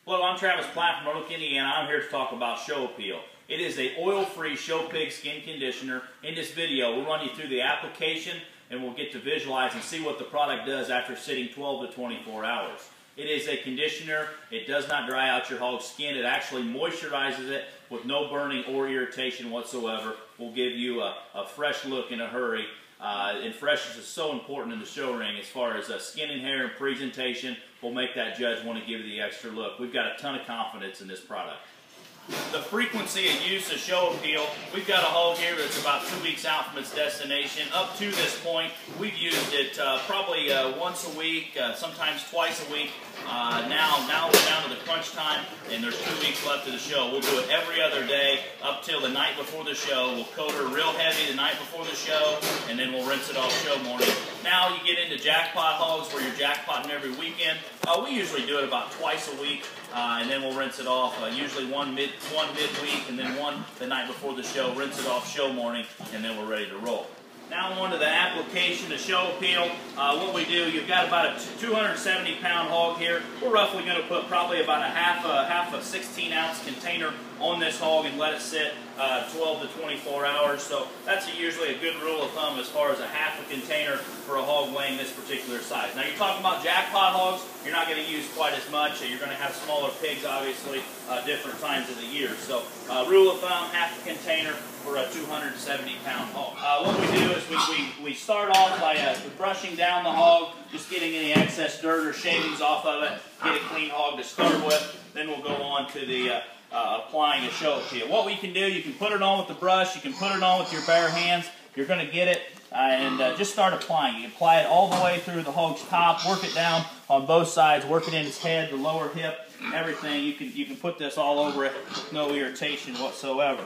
Hello, I'm Travis Platt from Oak, Indiana. I'm here to talk about Show Apeel. It is an oil-free Show Pig skin conditioner. In this video, we'll run you through the application and we'll get to visualize and see what the product does after sitting 12 to 24 hours. It is a conditioner. It does not dry out your hog's skin. It actually moisturizes it with no burning or irritation whatsoever. Will give you a fresh look in a hurry. And freshness is so important in the show ring as far as skin and hair and presentation. Will make that judge want to give you the extra look. We've got a ton of confidence in this product. The frequency of use of Show Apeel, we've got a hog here that's about 2 weeks out from its destination. Up to this point, we've used it probably once a week, sometimes twice a week. Now we're down to the crunch time, and there's 2 weeks left of the show. We'll do it every other day up till the night before the show. We'll coat her real heavy the night before the show, and then we'll rinse it off show morning. Now you get into jackpot hogs where you're jackpotting every weekend. We usually do it about twice a week, and then we'll rinse it off. Usually one midweek, and then one the night before the show. Rinse it off show morning, and then we're ready to roll. Now on to the application to Show Apeel. What we do, you've got about a 270-pound hog here. We're roughly going to put probably about a half a 16-ounce container on this hog and let it sit 12 to 24 hours. So that's usually a good rule of thumb as far as a half a container for a hog weighing this particular size. Now you're talking about jackpot hogs, you're not going to use quite as much. You're going to have smaller pigs, obviously, different times of the year. So rule of thumb, half a container for a 270-pound hog. What we do is we start off by brushing down the hog, just getting any excess dirt or shavings off of it, get a clean hog to start with. Then we'll go on to the applying a Show Apeel. What we can do, you can put it on with the brush, you can put it on with your bare hands. You're going to get it and just start applying. You apply it all the way through the hog's top, work it down on both sides, work it in its head, the lower hip, everything. You can put this all over it with no irritation whatsoever.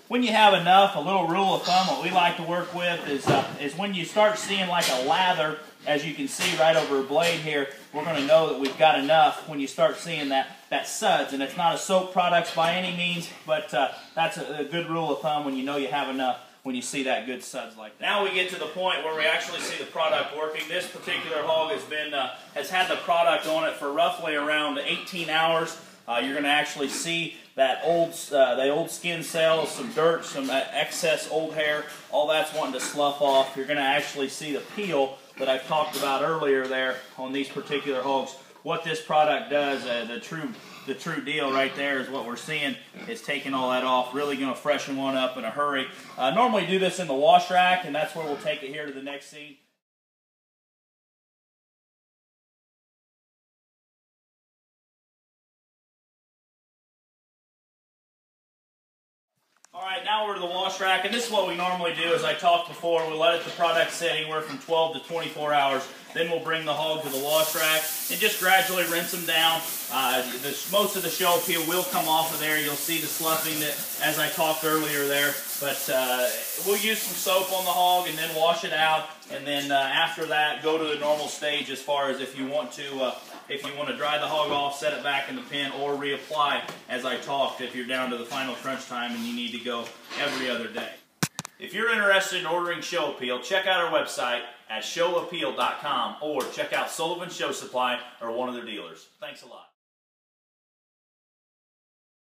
When you have enough, a little rule of thumb, what we like to work with is when you start seeing like a lather, as you can see right over a blade here, we're going to know that we've got enough when you start seeing that suds. And it's not a soap product by any means, but that's a good rule of thumb when you know you have enough, when you see that good suds like that. Now we get to the point where we actually see the product working. This particular hog has had the product on it for roughly around 18 hours. You're going to actually see that the old skin cells, some dirt, some excess old hair, all that's wanting to slough off. You're going to actually see the peel that I've talked about earlier there on these particular hogs. What this product does, the true deal right there is what we're seeing is taking all that off, really going to freshen one up in a hurry. Normally do this in the wash rack, and that's where we'll take it here to the next scene. Alright, now we're to the wash rack, and this is what we normally do. As I talked before, we'll let the product sit anywhere from 12 to 24 hours. Then we'll bring the hog to the wash rack and just gradually rinse them down. Most of the Show Apeel will come off of there. You'll see the sloughing that, as I talked earlier there. But we'll use some soap on the hog and then wash it out. And then after that, go to the normal stage as far as if you want to dry the hog off, set it back in the pen, or reapply, as I talked, if you're down to the final crunch time and you need to go every other day. If you're interested in ordering Show Apeel, check out our website at showapeel.com or check out Sullivan Show Supply or one of their dealers. Thanks a lot.